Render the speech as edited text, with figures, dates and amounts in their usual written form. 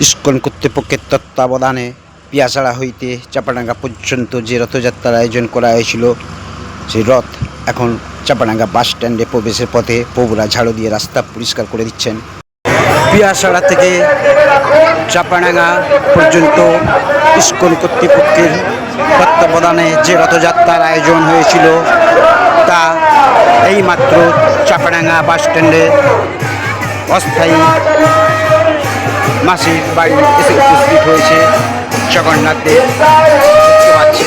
ISKCON কর্তৃপক্ষের তত্ত্বাবধানে পিয়াছাড়া হইতে চাপাডাঙ্গা পর্যন্ত যে রথযাত্রার আয়োজন করা হয়েছিল, সেই রথ এখন চাপাডাঙ্গা বাস স্ট্যান্ডে প্রবেশের পথে প্রভুরা ঝাড়ু দিয়ে রাস্তা পরিষ্কার করে দিচ্ছেন। পিয়াছাড়া থেকে চাপাডাঙ্গা পর্যন্ত ইসকন কর্তৃপক্ষের তত্ত্বাবধানে যে রথযাত্রার আয়োজন হয়েছিল, তা এইমাত্র চাপাডাঙ্গা বাস স্ট্যান্ডে অস্থায়ী মাসির বাড়ি এসে উপস্থিত হয়েছে জগন্নাথ দেব। দেখতে পাচ্ছি